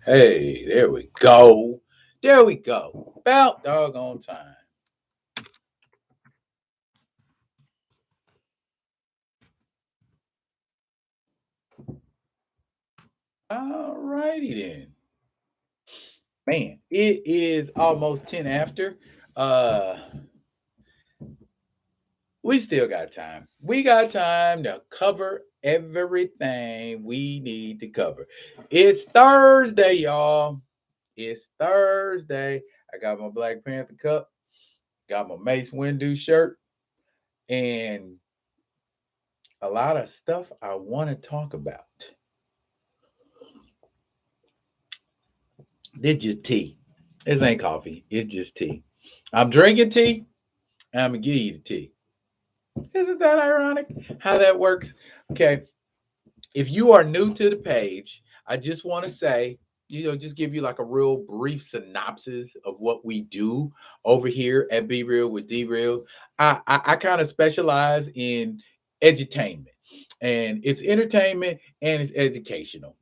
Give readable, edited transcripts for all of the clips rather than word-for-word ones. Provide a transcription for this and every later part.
Hey, there we go. There we go. About doggone time. All righty then. Man, it is almost 10 after. Uh we still got time. We got time to cover everything we need to cover. It's Thursday, y'all. It's Thursday. I got my Black Panther cup, got my Mace Windu shirt, and a lot of stuff I want to talk about. It's just tea. This ain't coffee. It's just tea. I'm drinking tea, and I'm gonna give you the tea. Isn't that ironic how that works? Okay. If you are new to the page, I just want to say, just give you like a real brief synopsis of what we do over here at Be Real with D Real. I kind of specialize in edutainment, and it's entertainment and it's educational.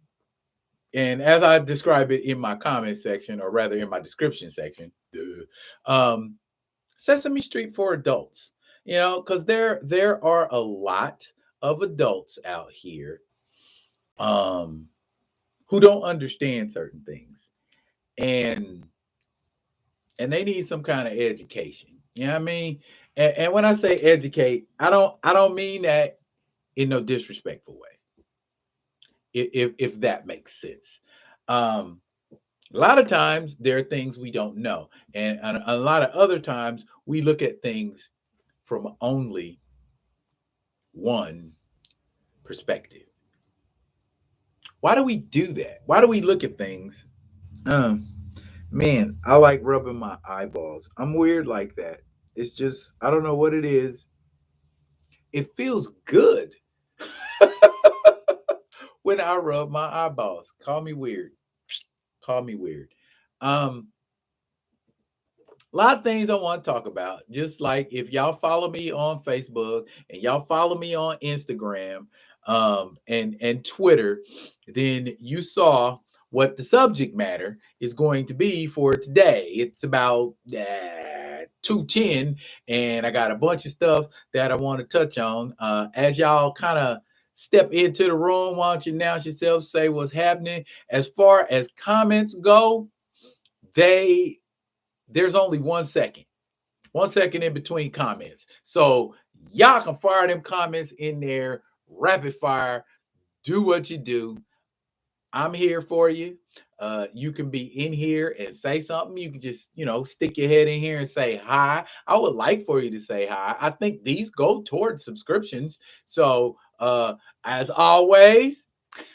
And as I describe it in my comment section, or rather in my description section, um, Sesame Street for adults. Because there are a lot of adults out here um, who don't understand certain things, and they need some kind of education. You know what I mean? And when I say educate, I don't mean that in no disrespectful way. If that makes sense. Um, a lot of times there are things we don't know, and a lot of other times we look at things from only one perspective. Why do we do that? Why do we look at things? Um, Man, I like rubbing my eyeballs. I'm weird like that. It's just I don't know what it is. It feels good when I rub my eyeballs. Call me weird. Call me weird. Um, a lot of things I want to talk about. Just like if y'all follow me on Facebook and y'all follow me on Instagram, and Twitter, then you saw what the subject matter is going to be for today. It's about 2:10, and I got a bunch of stuff that I want to touch on. As y'all kind of step into the room, why don't you announce yourself, say what's happening? As far as comments go, they there's only 1 second. 1 second in between comments. So y'all can fire them comments in there, rapid fire, do what you do. I'm here for you. You can be in here and say something. You can just, stick your head in here and say hi. I would like for you to say hi. I think these go towards subscriptions. So, as always,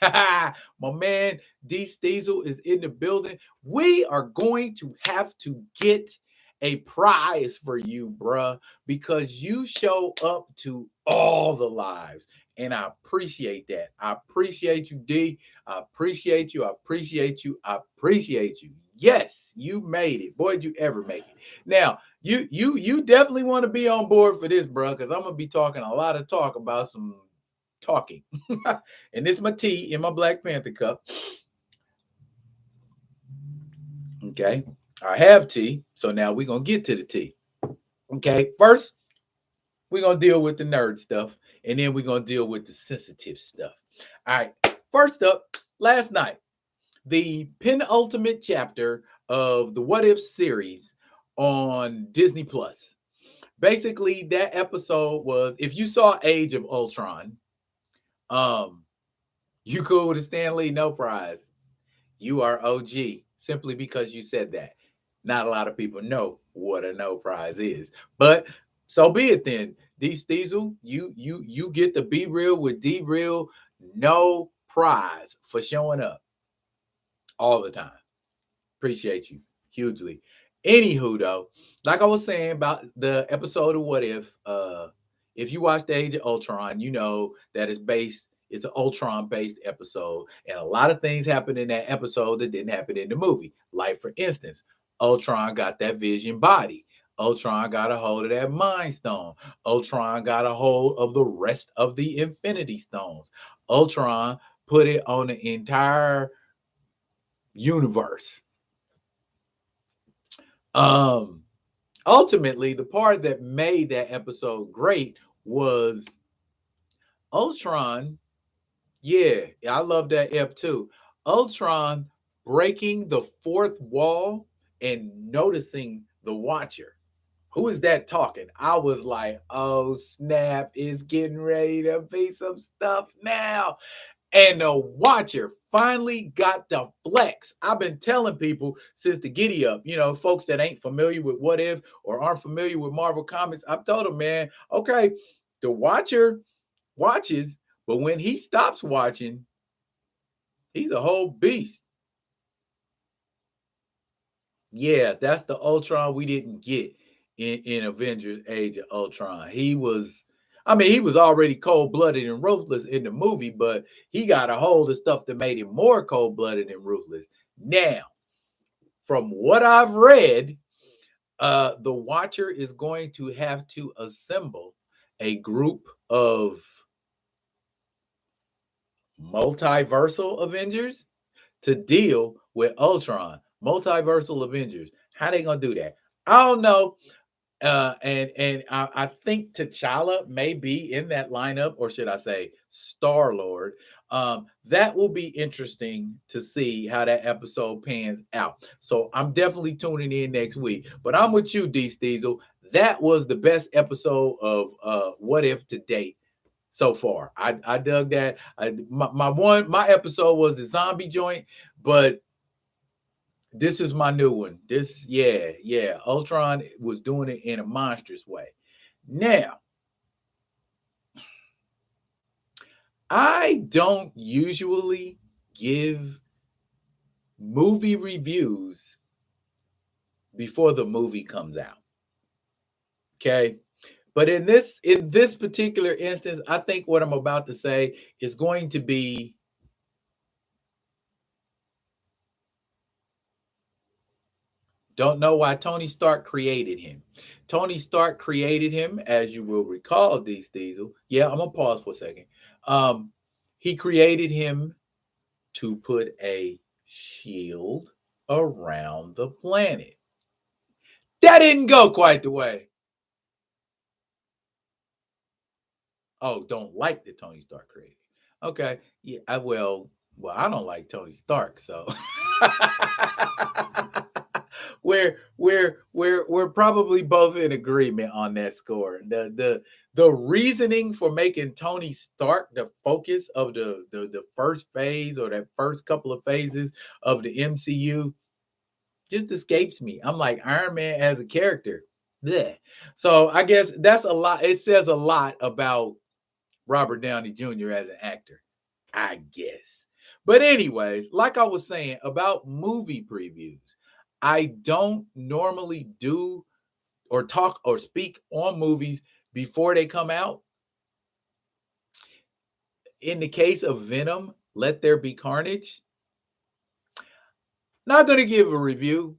my man D Steezel is in the building. We are going to have to get a prize for you, bruh, because you show up to all the lives. And I appreciate that. I appreciate you, D. I appreciate you. I appreciate you. I appreciate you. Yes, you made it. Boy, did you ever make it. Now, you definitely want to be on board for this, bro, because I'm gonna be talking a lot of talk about some talking. And this is my tea in my Black Panther cup. Okay. I have tea. So now we're gonna get to the tea. Okay. First, we're gonna deal with the nerd stuff, and then we're gonna deal with the sensitive stuff. All right. First up, last night, the penultimate chapter of the What If series on Disney Plus. Basically, that episode was, if you saw Age of Ultron, um, you cool with Stan Lee, no prize. You are OG simply because you said that. Not a lot of people know what a no prize is, but so be it then. D Steezel, you get to Be Real with D Real, no prize for showing up all the time. Appreciate you hugely. Anywho, though, like I was saying about the episode of What if you watch the Age of Ultron, you know that it's an Ultron based episode, and a lot of things happened in that episode that didn't happen in the movie. Like, for instance, Ultron got that vision body. Ultron got a hold of that Mind Stone. Ultron got a hold of the rest of the Infinity Stones. Ultron put it on the entire universe. Ultimately, the part that made that episode great was Ultron. Yeah, I love that ep too. Ultron breaking the fourth wall and noticing the Watcher. Who is that talking? I was like, oh snap, it's getting ready to be some stuff now. And the Watcher finally got the flex. I've been telling people since the giddy up, folks that ain't familiar with What If or aren't familiar with Marvel Comics, I've told them, man, okay, the Watcher watches, but when he stops watching, he's a whole beast. Yeah, that's the Ultron we didn't get in Avengers Age of Ultron. He was already cold-blooded and ruthless in the movie, but he got a hold of stuff that made him more cold-blooded and ruthless. Now, from what I've read, the Watcher is going to have to assemble a group of multiversal Avengers to deal with Ultron. Multiversal Avengers. How they gonna do that? I don't know. And I think T'Challa may be in that lineup, or should I say Star Lord. That will be interesting to see how that episode pans out. So I'm definitely tuning in next week. But I'm with you, D Steezel. That was the best episode of What If to date so far. I dug that. My episode was the zombie joint, but this is my new one. Yeah. Ultron was doing it in a monstrous way. Now, I don't usually give movie reviews before the movie comes out. Okay. But in this particular instance, I think what I'm about to say is going to be don't know why Tony Stark created him. Tony Stark created him, as you will recall, D Diesel. Yeah, I'm gonna pause for a second. He created him to put a shield around the planet. That didn't go quite the way. Oh, don't like the Tony Stark created. Okay, yeah, I don't like Tony Stark, so we're probably both in agreement on that score. The reasoning for making Tony Stark the focus of the first phase or that first couple of phases of the MCU just escapes me. I'm like Iron Man as a character. Bleh. So I guess that's a lot. It says a lot about Robert Downey Jr. as an actor, I guess. But anyways, like I was saying about movie previews, I don't normally do or talk or speak on movies before they come out. In the case of Venom, Let There Be Carnage, not going to give a review.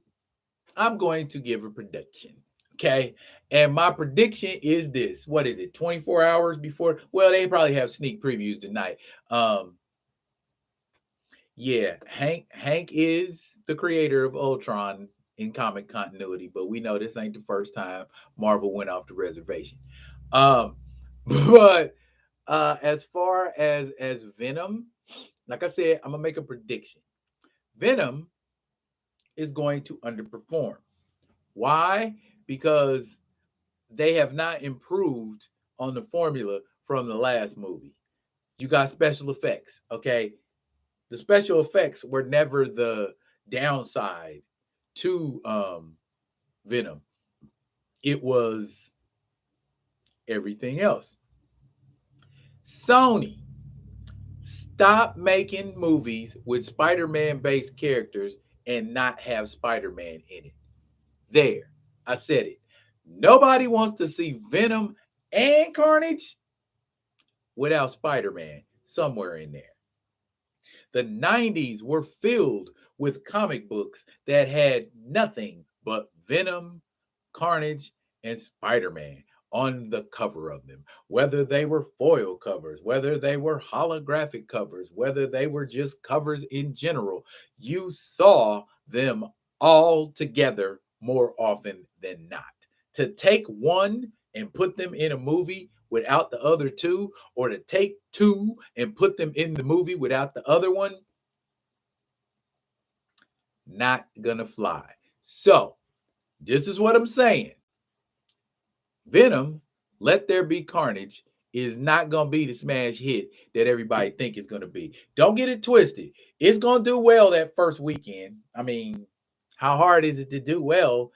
I'm going to give a prediction. Okay. And my prediction is this. What is it? 24 hours before? Well, they probably have sneak previews tonight. Yeah, Hank is the creator of Ultron in comic continuity, but we know this ain't the first time Marvel went off the reservation. Um, but as far as Venom, like I said, I'm gonna make a prediction. Venom is going to underperform. Why? Because they have not improved on the formula from the last movie. You got special effects, okay? The special effects were never the downside to Venom. It was everything else. Sony, stop making movies with Spider-Man based characters and not have Spider-Man in it. There, I said it. Nobody wants to see Venom and Carnage without Spider-Man somewhere in there. The 90s were filled with comic books that had nothing but Venom, Carnage, and Spider-Man. on the cover of them, whether they were foil covers, whether they were holographic covers, whether they were just covers in general. You saw them all together more often than not. To take one and put them in a movie without the other two, or to take two and put them in the movie without the other one, not gonna fly. So, this is what I'm saying. Venom, Let There Be Carnage is not going to be the smash hit that everybody think it's going to be. Don't get it twisted. It's going to do well that first weekend. I mean, how hard is it to do well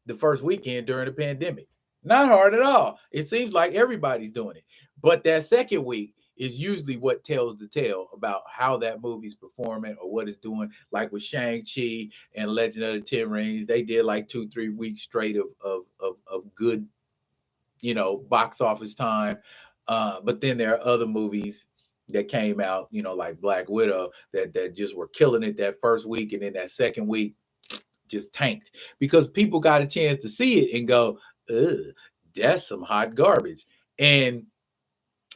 the first weekend during the pandemic? Not hard at all. It seems like everybody's doing it. But that second week is usually what tells the tale about how that movie's performing or what it's doing. Like with Shang-Chi and Legend of the Ten Rings, they did like 2-3 weeks straight of good, box office time. But then there are other movies that came out, like Black Widow, that just were killing it that first week, and then that second week just tanked because people got a chance to see it and go, ugh, that's some hot garbage. And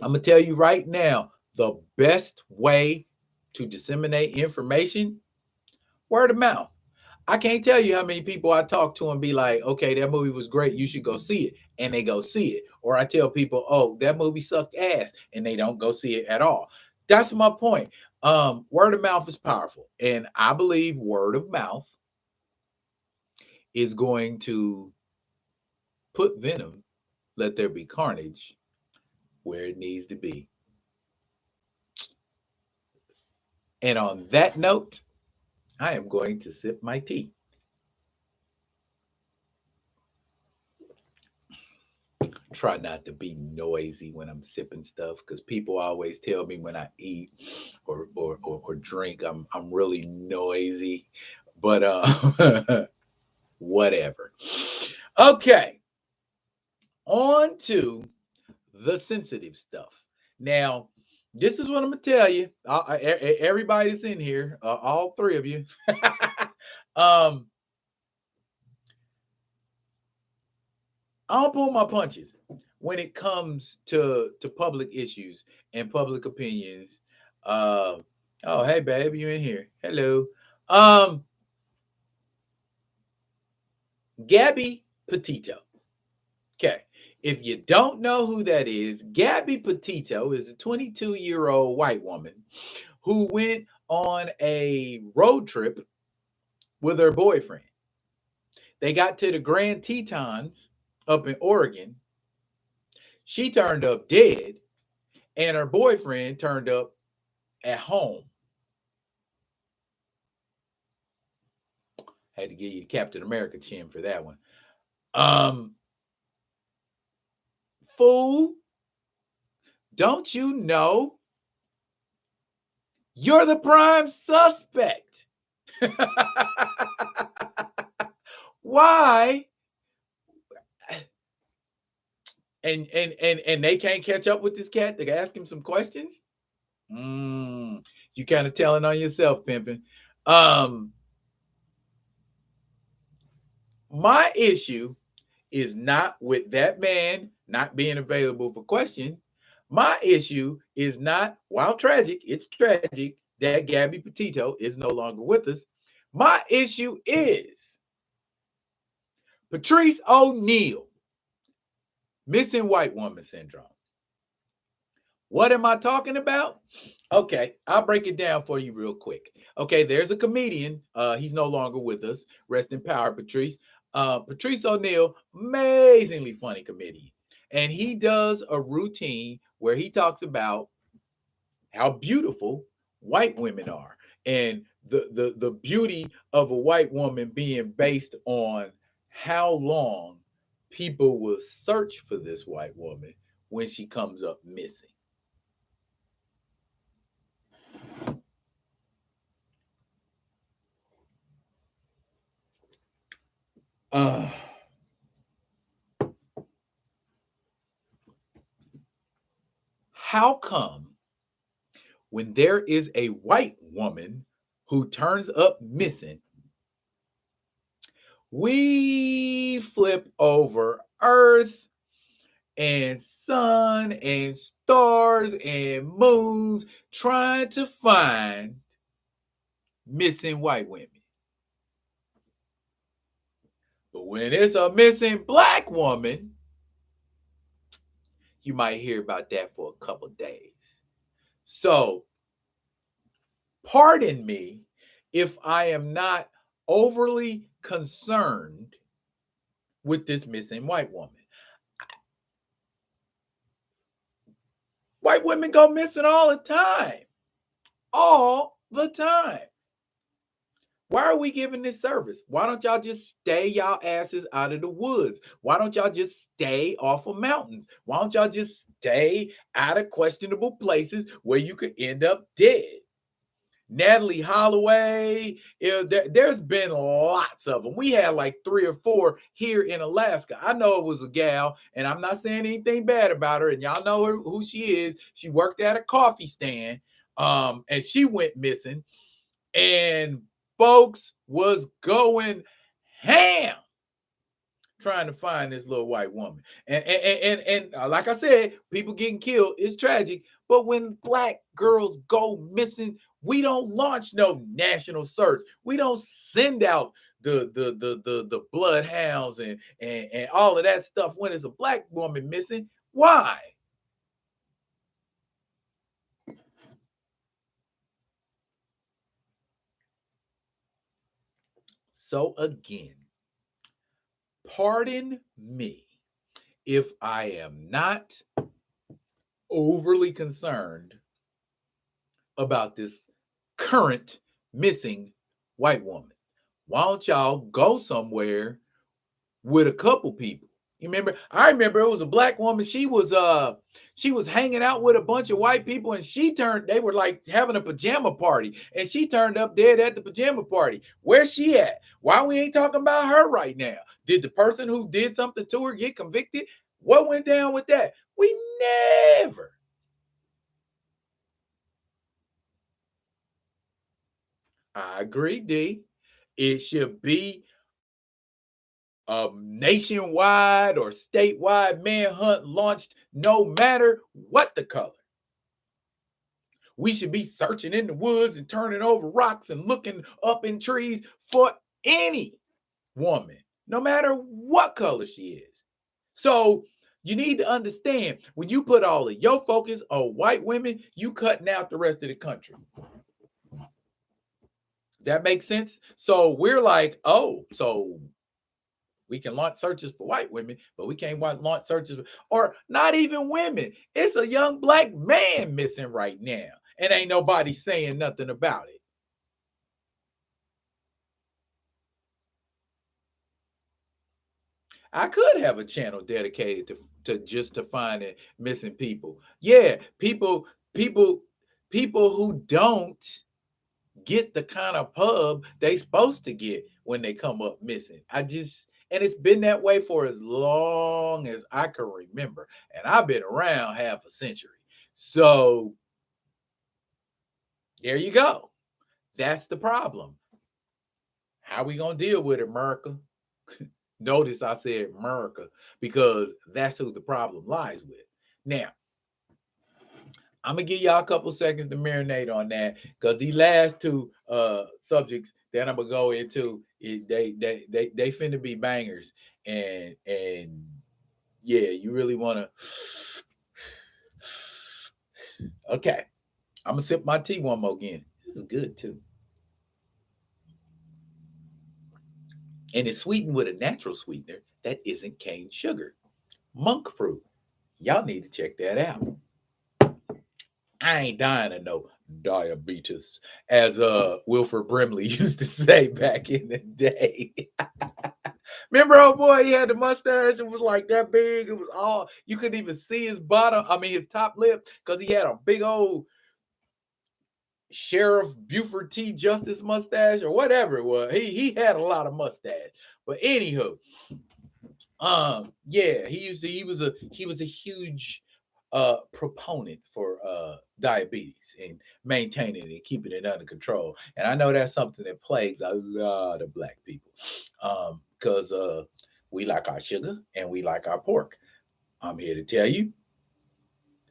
I'm gonna tell you right now, the best way to disseminate information, word of mouth. I can't tell you how many people I talk to and be like, okay, that movie was great. You should go see it. And they go see it. Or I tell people, oh, that movie sucked ass. And they don't go see it at all. That's my point. Word of mouth is powerful. And I believe word of mouth is going to put Venom, Let There Be Carnage, where it needs to be. And on that note, I am going to sip my tea. Try not to be noisy when I'm sipping stuff because people always tell me when I eat or drink, I'm really noisy. But whatever. Okay. On to the sensitive stuff. Now, this is what I'm gonna tell you. Everybody that's in here, all three of you. I don't pull my punches when it comes to public issues and public opinions. Oh, hey, babe, you in here? Hello. Gabby Petito. Okay. If you don't know who that is, Gabby Petito is a 22-year-old white woman who went on a road trip with her boyfriend. They got to the Grand Tetons up in Oregon. She turned up dead, and her boyfriend turned up at home. Had to give you the Captain America chin for that one. Fool, don't you know you're the prime suspect? Why? And they can't catch up with this cat to ask him some questions. You kind of telling on yourself, pimping. My issue is not with that man not being available for question. My issue is not, while tragic, it's tragic that Gabby Petito is no longer with us. My issue is Patrice O'Neal, missing white woman syndrome. What am I talking about? Okay, I'll break it down for you real quick. Okay, there's a comedian. He's no longer with us. Rest in power, Patrice. Patrice O'Neal, amazingly funny comedian. And he does a routine where he talks about how beautiful white women are and the beauty of a white woman being based on how long people will search for this white woman when she comes up missing. How come when there is a white woman who turns up missing, we flip over Earth and sun and stars and moons trying to find missing white women. But when it's a missing black woman, you might hear about that for a couple days. So, pardon me if I am not overly concerned with this missing white woman. White women go missing all the time. All the time. Why are we giving this service? Why don't y'all just stay y'all asses out of the woods? Why don't y'all just stay off of mountains? Why don't y'all just stay out of questionable places where you could end up dead? Natalie Holloway, there's been lots of them. We had like 3 or 4 here in Alaska. I know it was a gal, and I'm not saying anything bad about her, and y'all know who she is. She worked at a coffee stand, and she went missing, and folks was going ham trying to find this little white woman. And like I said, people getting killed is tragic. But when black girls go missing, we don't launch no national search. We don't send out the bloodhounds and all of that stuff when it's a black woman missing. Why? So again, pardon me if I am not overly concerned about this current missing white woman. Why don't y'all go somewhere with a couple people? You remember? I remember it was a black woman. She was hanging out with a bunch of white people, and they were like having a pajama party, and she turned up dead at the pajama party. Where's she at? Why we ain't talking about her right now? Did the person who did something to her get convicted? What went down with that? We never. I agree, D. It should be a nationwide or statewide manhunt launched no matter what the color. We should be searching in the woods and turning over rocks and looking up in trees for any woman, no matter what color she is. So you need to understand, when you put all of your focus on white women, you cutting out the rest of the country. That makes sense? So we're like, oh, so we can launch searches for white women, but we can't launch searches or not even women. It's a young black man missing right now, and ain't nobody saying nothing about it. I could have a channel dedicated to just to finding missing people. Yeah, people who don't get the kind of pub they supposed to get when they come up missing. And it's been that way for as long as I can remember. And I've been around half a century. So there you go. That's the problem. How we going to deal with it, America? Notice I said America because that's who the problem lies with. Now, I'm gonna give y'all a couple seconds to marinate on that because the last 2 subjects that I'm gonna go into, they finna be bangers, and yeah, you really wanna. Okay, I'm gonna sip my tea one more again. This is good too, and it's sweetened with a natural sweetener that isn't cane sugar, monk fruit. Y'all need to check that out. I ain't dying of no diabetes, as Wilford Brimley used to say back in the day. Remember, old boy, he had the mustache. It was like that big. It was all you couldn't even see his bottom. I mean, his top lip, because he had a big old Sheriff Buford T. Justice mustache or whatever it was. He had a lot of mustache. But anywho, yeah, he was a huge proponent for diabetes and maintaining it and keeping it under control. And I know that's something that plagues a lot of black people because we like our sugar and we like our pork. I'm here to tell you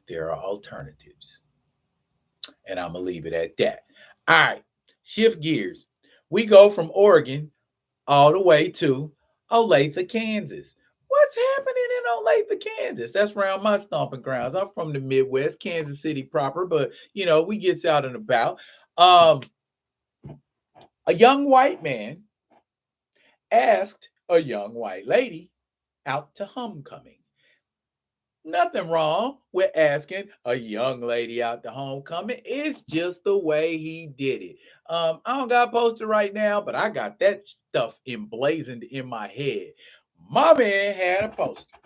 there are alternatives. And I'm going to leave it at that. All right, shift gears. We go from Oregon all the way to Olathe, Kansas. What's happening in Olathe, Kansas? That's around my stomping grounds. I'm from the Midwest, Kansas City proper, but we gets out and about. A young white man asked a young white lady out to homecoming. Nothing wrong with asking a young lady out to homecoming. It's just the way he did it. I don't got posted right now, but I got that stuff emblazoned in my head. My man had a poster,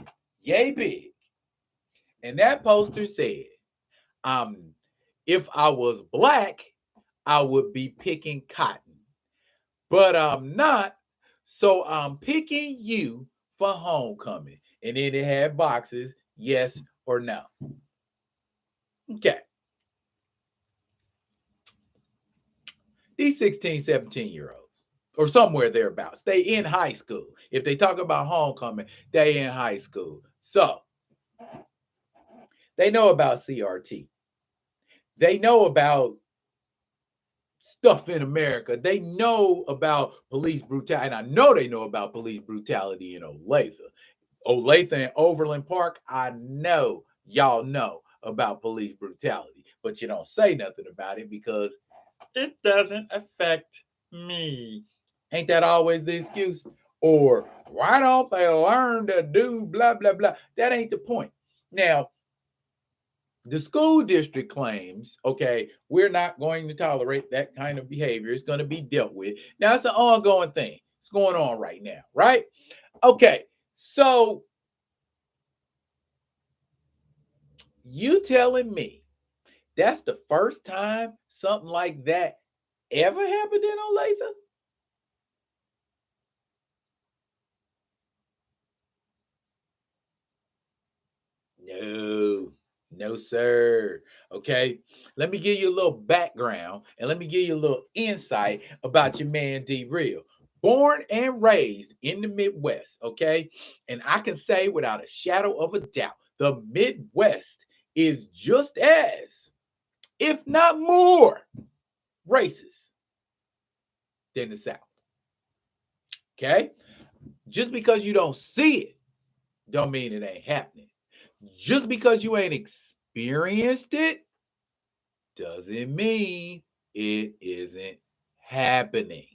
yay big, and that poster said, if I was black, I would be picking cotton, but I'm not, so I'm picking you for homecoming. And then it had boxes, yes or no. Okay. These 16, 17-year-olds, or somewhere thereabouts, they in high school. If they talk about homecoming, they in high school. So they know about CRT. They know about stuff in America. They know about police brutality. And I know they know about police brutality in Olathe. Olathe and Overland Park, I know y'all know about police brutality, but you don't say nothing about it because it doesn't affect me. Ain't that always the excuse? Or why don't they learn to do blah, blah, blah? That ain't the point. Now, the school district claims, okay, we're not going to tolerate that kind of behavior. It's going to be dealt with. Now, it's an ongoing thing. It's going on right now, right? Okay, so you telling me that's the first time something like that ever happened in Olathe? No, sir. Okay, let me give you a little background and let me give you a little insight about your man D Real. Born and raised in the Midwest, okay? And I can say without a shadow of a doubt, the Midwest is just as, if not more, racist than the South. Okay? Just because you don't see it, don't mean it ain't happening. Just because you ain't experienced it, doesn't mean it isn't happening.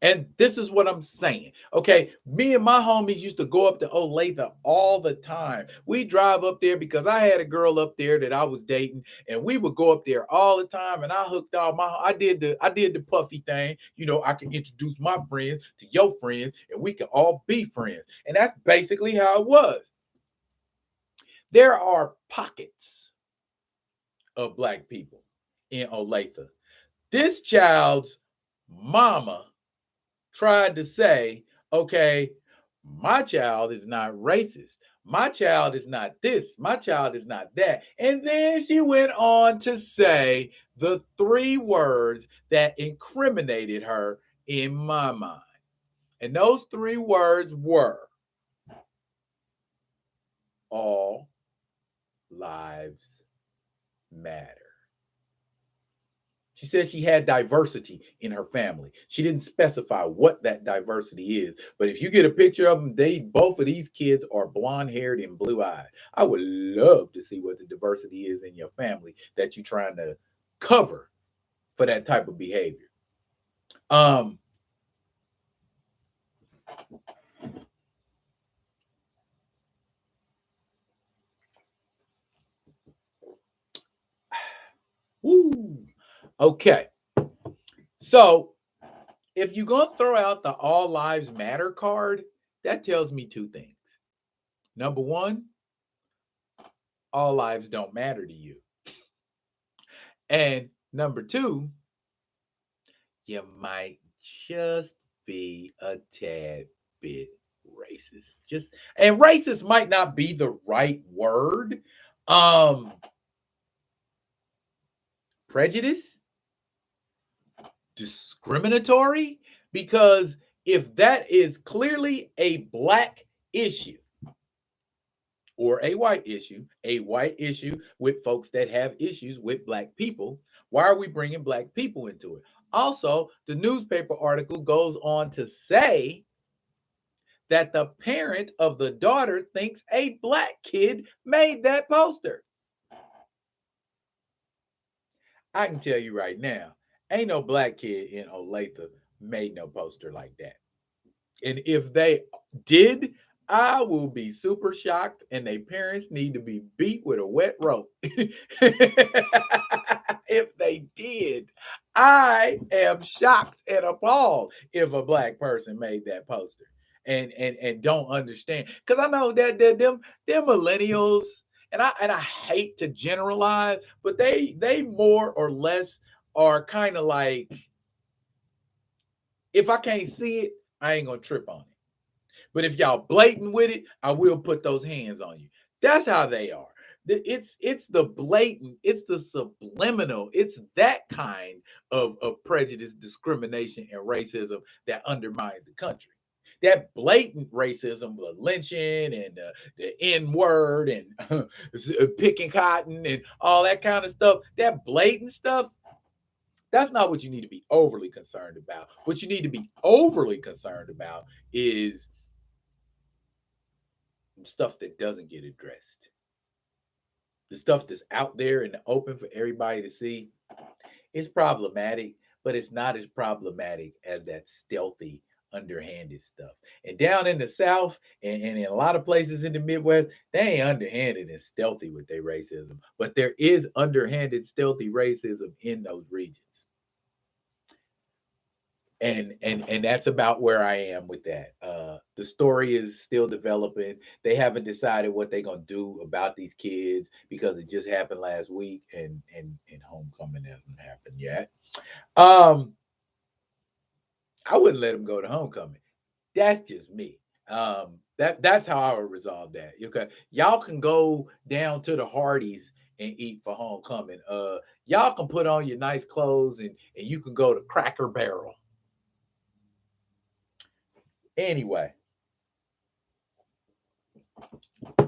And this is what I'm saying. Okay, me and my homies used to go up to Olathe all the time. We drive up there because I had a girl up there that I was dating, and we would go up there all the time. And I hooked all my, I did the puffy thing. I can introduce my friends to your friends, and we can all be friends. And that's basically how it was. There are pockets of black people in Olathe. This child's mama tried to say, okay, my child is not racist. My child is not this. My child is not that. And then she went on to say the three words that incriminated her in my mind. And those three words were all lives matter. She said she had diversity in her family. She didn't specify what that diversity is. But if you get a picture of them, both of these kids are blonde haired and blue eyed. I would love to see what the diversity is in your family that you're trying to cover for that type of behavior. Woo. Okay. So if you're going to throw out the All Lives Matter card, that tells me two things. Number one, all lives don't matter to you. And number two, you might just be a tad bit racist. And racist might not be the right word. Prejudice, discriminatory, because if that is clearly a black issue, or a white issue with folks that have issues with black people. Why are we bringing black people into it? Also, the newspaper article goes on to say that the parent of the daughter thinks a black kid made that poster. I can tell you right now, ain't no black kid in Olathe made no poster like that. And if they did, I will be super shocked, and their parents need to be beat with a wet rope. If they did, I am shocked and appalled if a black person made that poster and don't understand. Because I know that them millennials, and I hate to generalize, but they more or less are kind of like, if I can't see it, I ain't gonna trip on it. But if y'all blatant with it, I will put those hands on you. That's how they are. It's the blatant, it's the subliminal, it's that kind of prejudice, discrimination, and racism that undermines the country. That blatant racism, the lynching and the N word and picking cotton and all that kind of stuff, that blatant stuff, that's not what you need to be overly concerned about. What you need to be overly concerned about is stuff that doesn't get addressed. The stuff that's out there in the open for everybody to see is problematic, but it's not as problematic as that stealthy, underhanded stuff. And down in the South and in a lot of places in the Midwest, they ain't underhanded and stealthy with their racism, but there is underhanded, stealthy racism in those regions. And that's about where I am with that. The story is still developing. They haven't decided what they're gonna do about these kids because it just happened last week, and homecoming hasn't happened yet. I wouldn't let them go to homecoming. That's just me. That's how I would resolve that. Okay, y'all can go down to the Hardee's and eat for homecoming. Y'all can put on your nice clothes and you can go to Cracker Barrel. Anyway,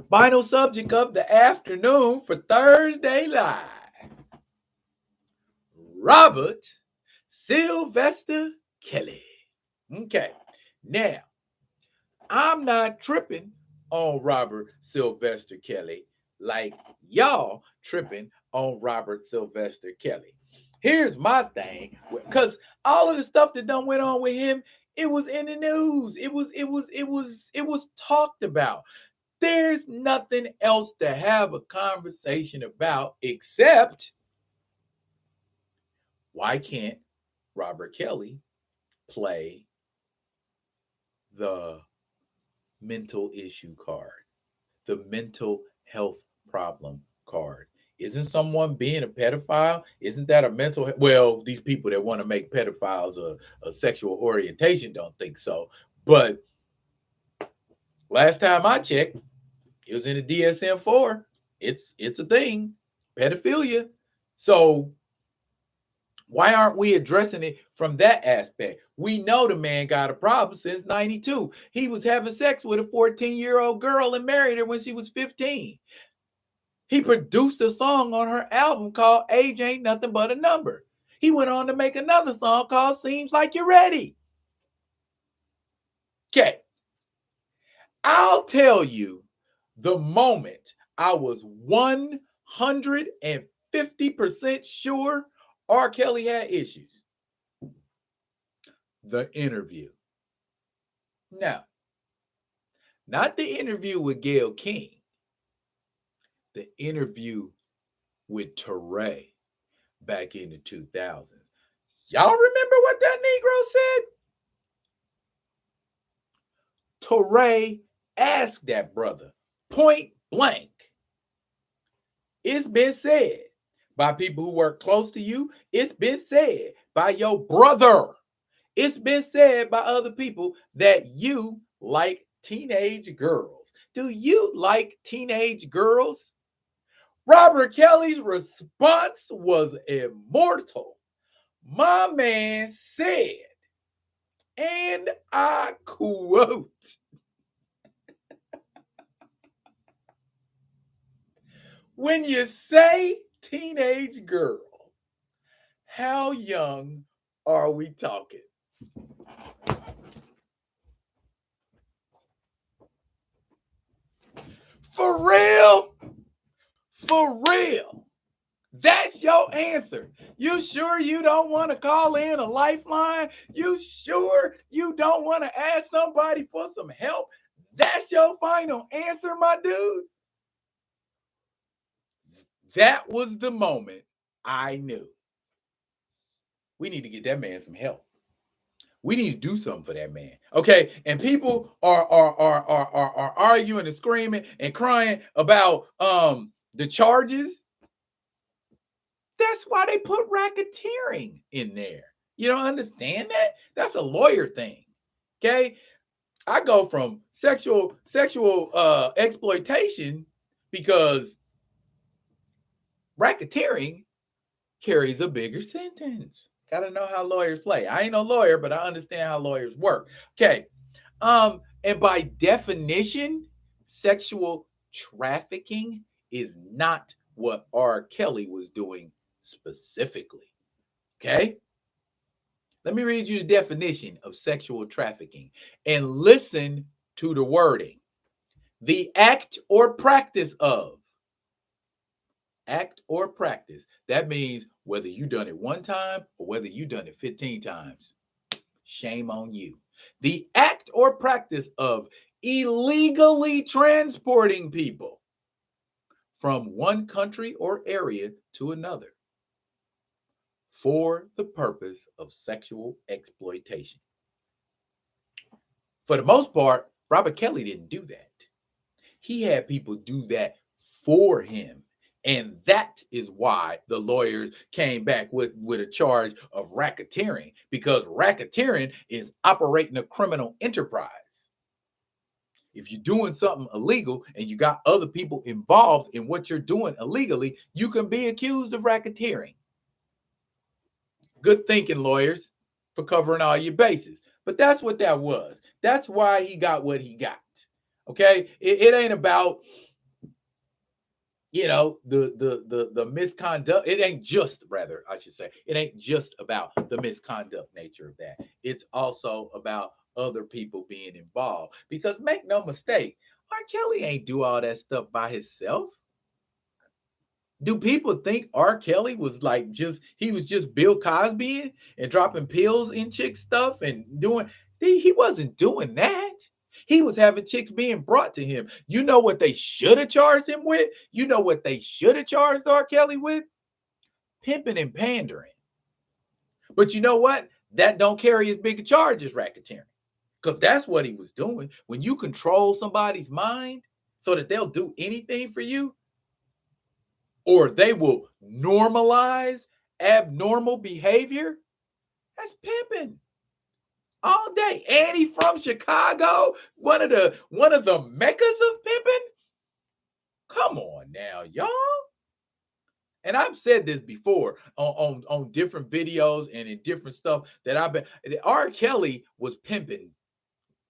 final subject of the afternoon for Thursday Live. Robert Sylvester Kelly. Okay, now I'm not tripping on Robert Sylvester Kelly like y'all tripping on Robert Sylvester Kelly. Here's my thing, because all of the stuff that done went on with him, it was in the news. It was talked about. There's nothing else to have a conversation about except, why can't Robert Kelly play the mental issue card, the mental health problem card? Isn't someone being a pedophile? Isn't that a mental? Well, these people that want to make pedophiles a sexual orientation don't think so. But last time I checked, it was in the DSM-4. It's a thing, pedophilia. So why aren't we addressing it from that aspect? We know the man got a problem since 92. He was having sex with a 14-year-old girl and married her when she was 15. He produced a song on her album called Age Ain't Nothing But a Number. He went on to make another song called Seems Like You're Ready. Okay. I'll tell you, the moment I was 150% sure R. Kelly had issues, the interview. Now, not the interview with Gayle King, the interview with Teray back in the 2000s. Y'all remember what that Negro said? Teray asked that brother point blank. It's been said by people who work close to you. It's been said by your brother. It's been said by other people that you like teenage girls. Do you like teenage girls? Robert Kelly's response was immortal. My man said, and I quote, When you say teenage girl, how young are we talking? For real? For real? That's your answer. You sure you don't want to call in a lifeline? You sure you don't want to ask somebody for some help? That's your final answer, my dude? That was the moment I knew. We need to get that man some help. We need to do something for that man. Okay. And people are arguing and screaming and crying about the charges. That's why they put racketeering in there. You don't understand that? That's a lawyer thing. Okay. I go from sexual exploitation because racketeering carries a bigger sentence. Got to know how lawyers play. I ain't no lawyer, but I understand how lawyers work. Okay. And by definition, sexual trafficking is not what R. Kelly was doing specifically. Okay. Let me read you the definition of sexual trafficking and listen to the wording. The act or practice of. Act or practice. That means whether you done it one time or whether you done it 15 times. Shame on you. The act or practice of illegally transporting people from one country or area to another for the purpose of sexual exploitation. For the most part, Robert Kelly didn't do that. He had people do that for him. And that is why the lawyers came back with a charge of racketeering, because racketeering is operating a criminal enterprise. If you're doing something illegal and you got other people involved in what you're doing illegally, you can be accused of racketeering. Good thinking, lawyers, for covering all your bases. But that's what that was. That's why he got what he got. Okay? It ain't about, you know, the misconduct. It ain't just, rather, I should say, it ain't just about the misconduct nature of that. It's also about other people being involved. Because make no mistake, R. Kelly ain't do all that stuff by himself. Do people think R. Kelly was like he was just Bill Cosby and dropping pills in chick stuff and doing, he wasn't doing that. He was having chicks being brought to him. You know what they should have charged him with? You know what they should have charged R. Kelly with? Pimping and pandering. But you know what? That don't carry as big a charge as racketeering. Because that's what he was doing. When you control somebody's mind so that they'll do anything for you, or they will normalize abnormal behavior, that's pimping all day. And he from Chicago, one of the meccas of pimping. Come on now, y'all. And I've said this before on different videos and in different stuff that I've been. R. Kelly was pimping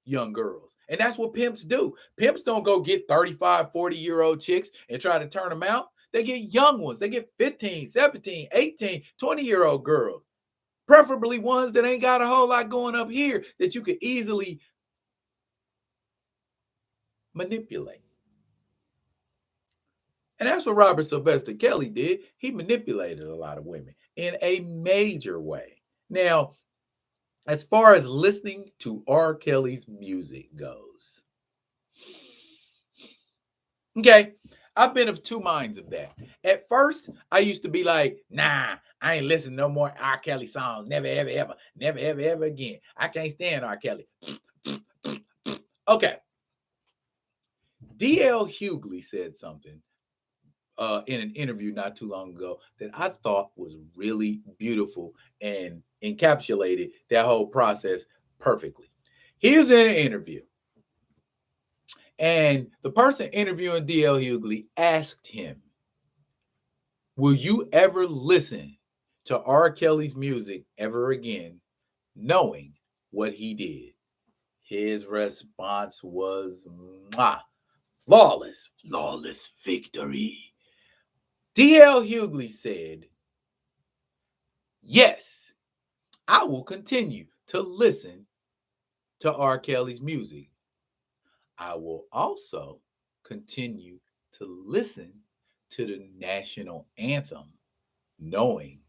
young girls. And that's what pimps do. Pimps don't go get 35, 40-year-old chicks and try to turn them out. They get young ones. They get 15, 17, 18, 20-year-old girls. Preferably ones that ain't got a whole lot going up here that you could easily manipulate. And that's what Robert Sylvester Kelly did. He manipulated a lot of women in a major way. Now, as far as listening to R. Kelly's music goes, okay, I've been of two minds of that. At first, I used to be like, nah, I ain't listening no more R. Kelly songs. Never, ever, ever. Never, ever, ever again. I can't stand R. Kelly. Okay. D.L. Hughley said something in an interview not too long ago that I thought was really beautiful and encapsulated that whole process perfectly. He was in an interview, and the person interviewing D.L. Hughley asked him, will you ever listen to R. Kelly's music ever again, knowing what he did? His response was, flawless victory. D.L. Hughley said, yes, I will continue to listen to R. Kelly's music. I will also continue to listen to the national anthem, knowing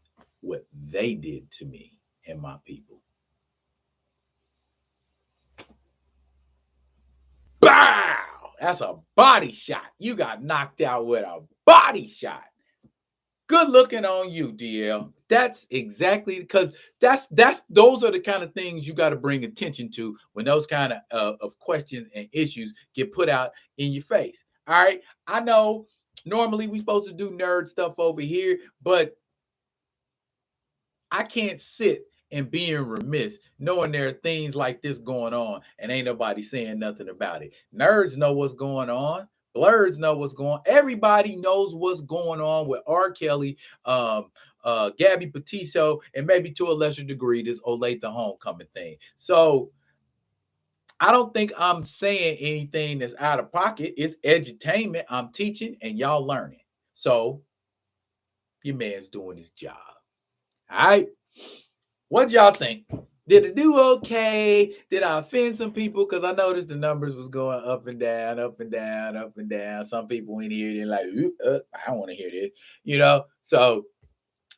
what they did to me and my people. Bow! That's a body shot. You got knocked out with a body shot. Good looking on you, DL. That's exactly because that's those are the kind of things you got to bring attention to when those kind of questions and issues get put out in your face. All right. I know normally we're supposed to do nerd stuff over here, but I can't sit and being remiss knowing there are things like this going on and ain't nobody saying nothing about it. Nerds know what's going on. Blurs know what's going on. Everybody knows what's going on with R. Kelly, Gabby Petito, and maybe to a lesser degree, this Olathe homecoming thing. So I don't think I'm saying anything that's out of pocket. It's edutainment. I'm teaching and y'all learning. So your man's doing his job. All right. What y'all think? Did it do okay? Did I offend some people? Because I noticed the numbers was going up and down, up and down, up and down. Some people in here, they're like, I don't want to hear this, So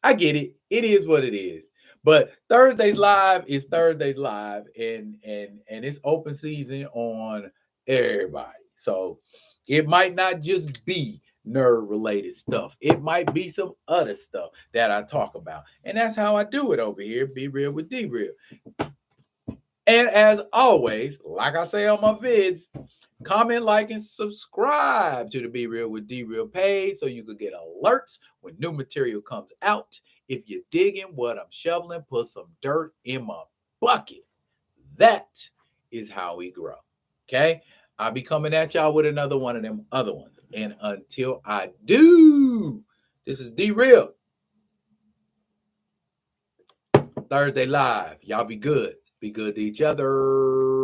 I get it. It is what it is. But Thursday's Live is Thursday's Live, and it's open season on everybody. So it might not just be nerd related stuff. It might be some other stuff that I talk about. And that's how I do it over here. Be real with D Real. And as always, like I say on my vids, comment, like, and subscribe to the Be Real with D Real page so you can get alerts when new material comes out. If you're digging what I'm shoveling, put some dirt in my bucket. That is how we grow. Okay? I'll be coming at y'all with another one of them other ones. And until I do, this is D Real. Thursday Live. Y'all be good. Be good to each other.